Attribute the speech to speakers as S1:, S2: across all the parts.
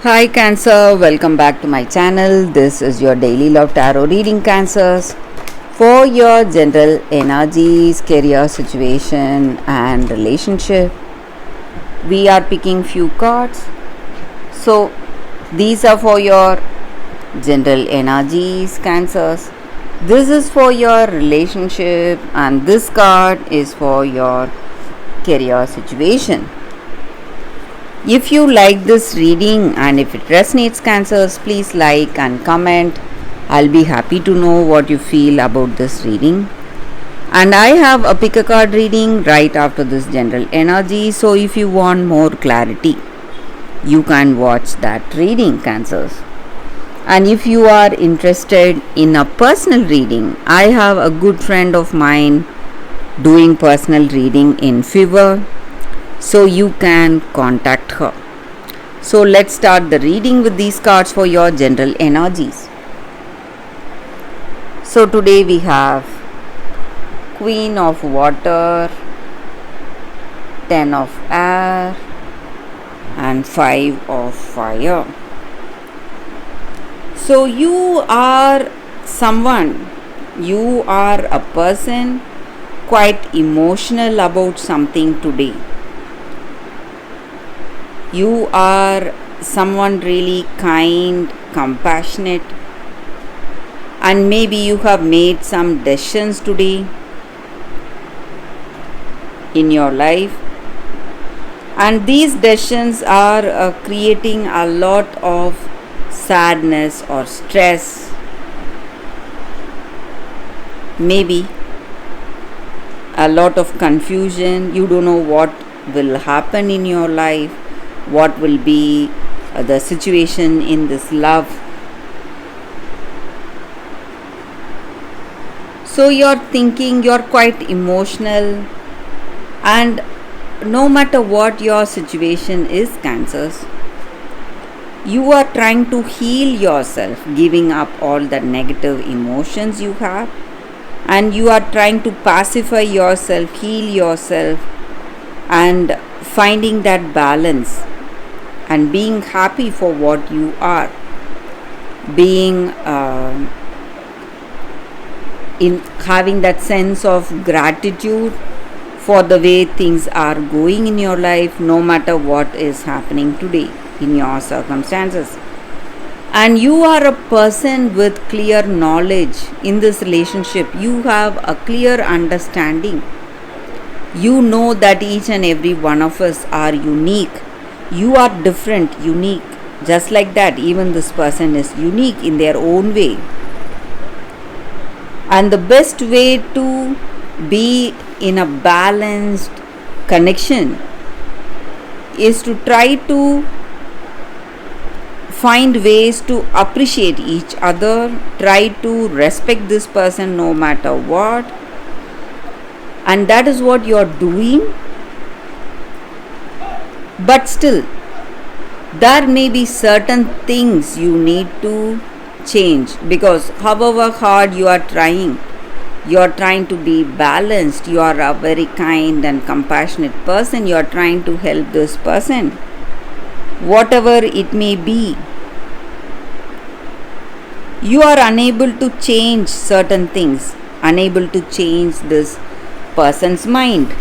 S1: Hi Cancer, welcome back to my channel. This is your daily love tarot reading, Cancers, for your general energies, career situation and relationship. We are picking few cards. So these are for your general energies, Cancers. This is for your relationship and this card is for your career situation. If you like this reading and if it resonates, Cancers, please like and comment. I'll be happy to know what you feel about this reading. And I have a pick a card reading right after this general energy. So if you want more clarity, you can watch that reading, Cancers. And if you are interested in a personal reading, I have a good friend of mine doing personal reading in Fiverr. So you can contact her. So let's start the reading with these cards for your general energies. So today we have Queen of Water, 10 of Air and 5 of Fire. So you are a person quite emotional about something today. You are someone really kind, compassionate, and maybe you have made some decisions today in your life, and these decisions are creating a lot of sadness or stress, maybe a lot of confusion. You don't know what will happen in your life, what will be the situation in this love. So you're thinking, you're quite emotional, and no matter what your situation is, Cancers, you are trying to heal yourself, giving up all the negative emotions you have, and you are trying to pacify yourself, heal yourself, and finding that balance and being happy for what you are, being in having that sense of gratitude for the way things are going in your life, no matter what is happening today in your circumstances. And you are a person with clear knowledge in this relationship. You have a clear understanding. You know that each and every one of us are unique. You are different, unique. Just like that, even this person is unique in their own way. And the best way to be in a balanced connection is to try to find ways to appreciate each other, try to respect this person no matter what. And that is what you are doing. But still, there may be certain things you need to change, because however hard you are trying to be balanced. You are a very kind and compassionate person. You are trying to help this person, whatever it may be. You are unable to change certain things, unable to change this person's mind,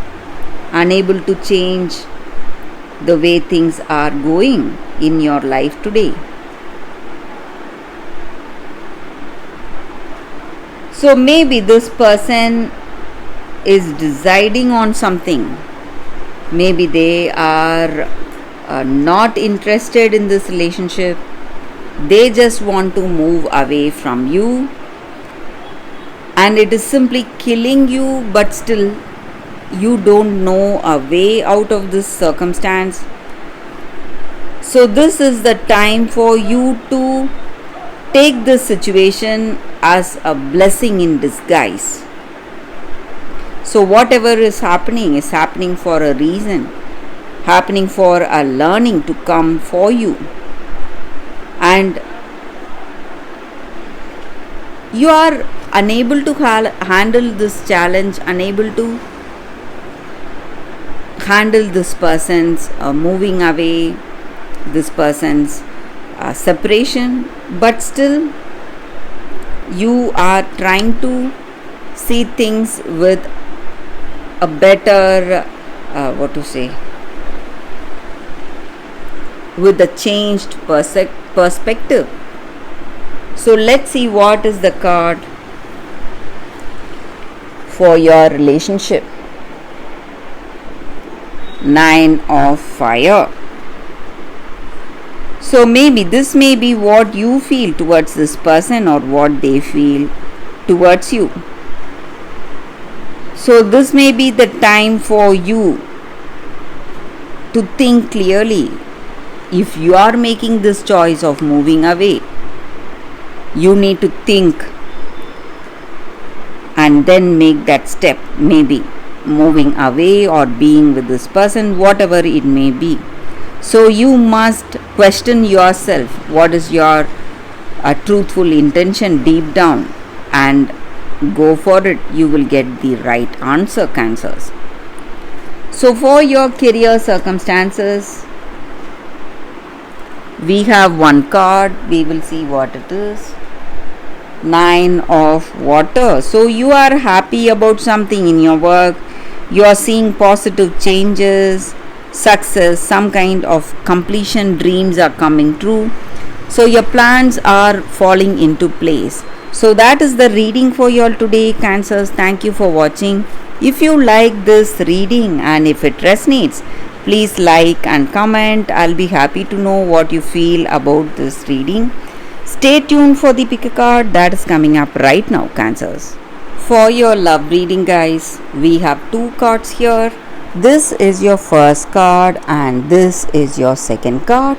S1: unable to change the way things are going in your life today. So maybe this person is deciding on something. Maybe they are not interested in this relationship. They just want to move away from you, and it is simply killing you, but still you don't know a way out of this circumstance. So this is the time for you to take this situation as a blessing in disguise. So whatever is happening for a reason, happening for a learning to come for you. And you are unable to handle this challenge, unable to handle this person's moving away, this person's separation, but still you are trying to see things with a better, what to say, with a changed perspective. So let's see what is the card for your relationship. Nine of Fire. So maybe this may be what you feel towards this person or what they feel towards you. So this may be the time for you to think clearly. If you are making this choice of moving away, you need to think and then make that step, maybe moving away or being with this person, whatever it may be. So you must question yourself, what is your truthful intention deep down, and go for it. You will get the right answer, Cancers. So for your career circumstances, we have one card. We will see what it is. Nine of Water. So you are happy about something in your work. You are seeing positive changes, success, some kind of completion, dreams are coming true. So your plans are falling into place. So that is the reading for you all today, Cancers. Thank you for watching. If you like this reading and if it resonates, please like and comment. I'll be happy to know what you feel about this reading. Stay tuned for the pick a card that is coming up right now, Cancers. For your love reading, guys, we have two cards here. This is your first card and this is your second card.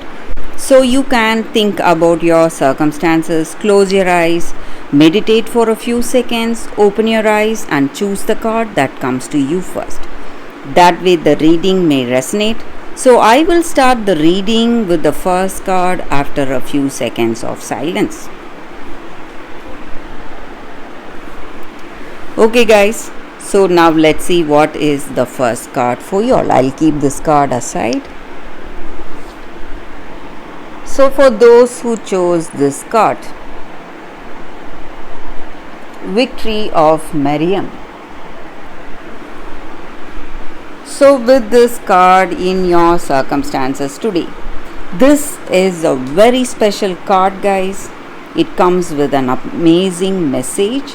S1: So you can think about your circumstances, close your eyes, meditate for a few seconds, open your eyes and choose the card that comes to you first. That way the reading may resonate. So I will start the reading with the first card after a few seconds of silence. Okay guys, so now let's see what is the first card for you all. I'll keep this card aside. So for those who chose this card, Victory of Miriam. So with this card in your circumstances today, this is a very special card, guys. It comes with an amazing message.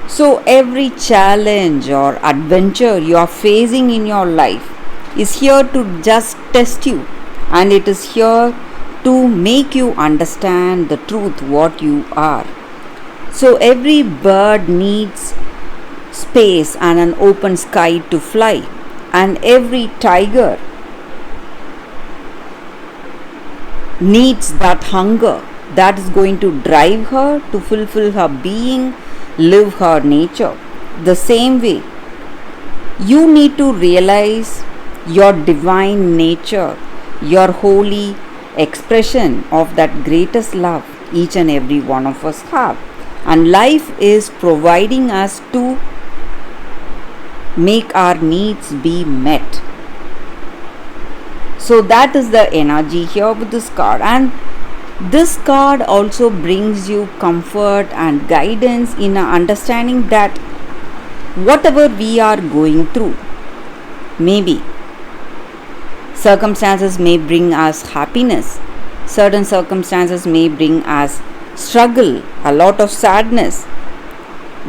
S1: So every challenge or adventure you are facing in your life is here to just test you, and it is here to make you understand the truth what you are. So every bird needs space and an open sky to fly, and every tiger needs that hunger that is going to drive her to fulfill her being, live her nature. The same way, you need to realize your divine nature, your holy expression of that greatest love each and every one of us have. And life is providing us to make our needs be met. So that is the energy here with this card. And this card also brings you comfort and guidance in understanding that whatever we are going through, maybe circumstances may bring us happiness, certain circumstances may bring us struggle, a lot of sadness,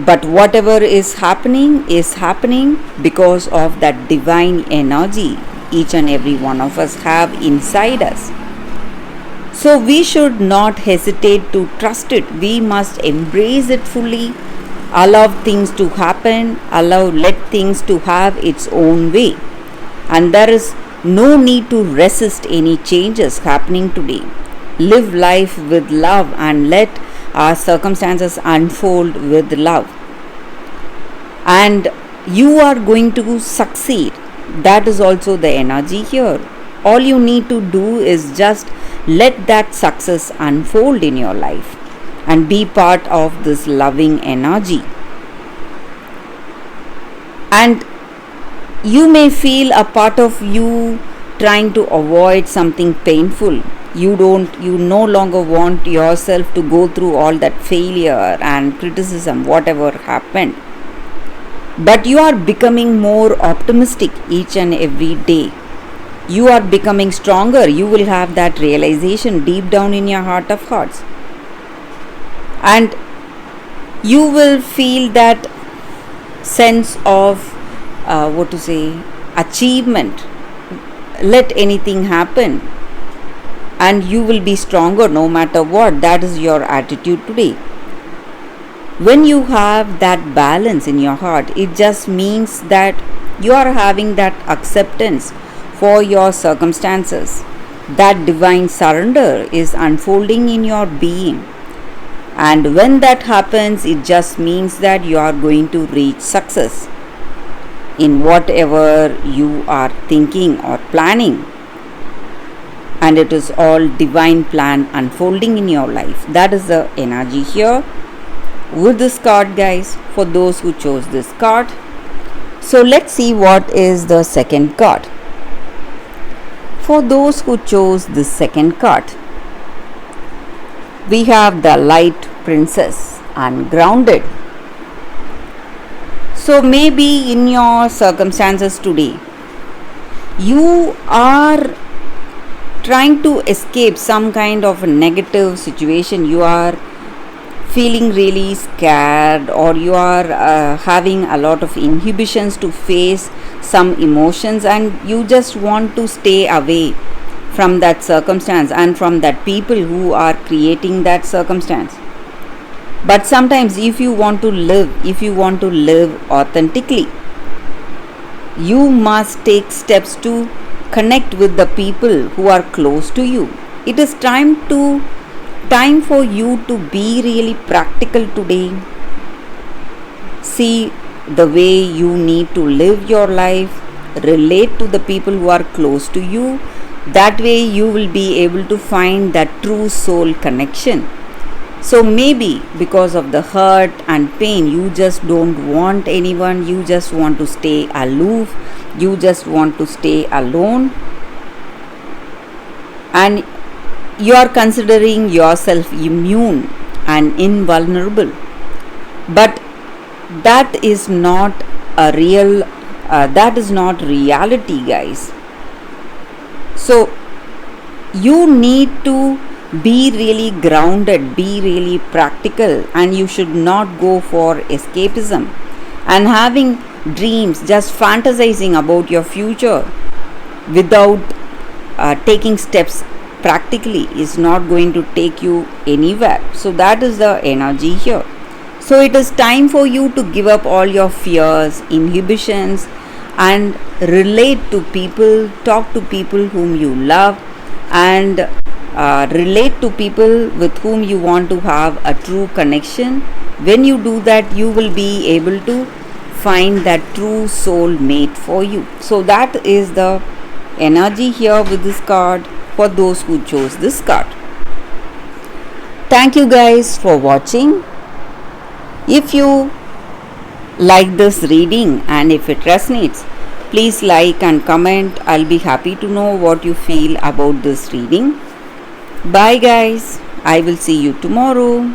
S1: but whatever is happening because of that divine energy each and every one of us have inside us. So we should not hesitate to trust it. We must embrace it fully, allow things to happen, let things to have its own way. And there is no need to resist any changes happening today. Live life with love and let our circumstances unfold with love. And you are going to succeed. That is also the energy here. All you need to do is just let that success unfold in your life and be part of this loving energy. And you may feel a part of you trying to avoid something painful, You no longer want yourself to go through all that failure and criticism, whatever happened. But you are becoming more optimistic each and every day. You are becoming stronger. You will have that realization deep down in your heart of hearts. And you will feel that sense of achievement. Let anything happen, and you will be stronger no matter what. That is your attitude today. When you have that balance in your heart, it just means that you are having that acceptance for your circumstances. That divine surrender is unfolding in your being. And when that happens, it just means that you are going to reach success in whatever you are thinking or planning. And it is all divine plan unfolding in your life. That is the energy here with this card, guys, for those who chose this card. So let's see what is the second card. For those who chose this second card, we have the Light Princess and Grounded. So maybe in your circumstances today, you are trying to escape some kind of a negative situation. You are feeling really scared, or you are having a lot of inhibitions to face some emotions, and you just want to stay away from that circumstance and from that people who are creating that circumstance. But sometimes if you want to live authentically, you must take steps to connect with the people who are close to you. It is time for you to be really practical today. See the way you need to live your life, relate to the people who are close to you. That way you will be able to find that true soul connection. So maybe because of the hurt and pain, you just don't want anyone, you just want to stay aloof, you just want to stay alone, and you are considering yourself immune and invulnerable. But that is not reality, guys. So you need to be really grounded, be really practical, and you should not go for escapism and having dreams, just fantasizing about your future without taking steps practically is not going to take you anywhere. So that is the energy here. So it is time for you to give up all your fears, inhibitions, and relate to people, talk to people whom you love, and relate to people with whom you want to have a true connection. When you do that, you will be able to find that true soul mate for you. So that is the energy here with this card for those who chose this card. Thank you guys for watching. If you like this reading and if it resonates, please like and comment. I'll be happy to know what you feel about this reading. Bye guys. I will see you tomorrow.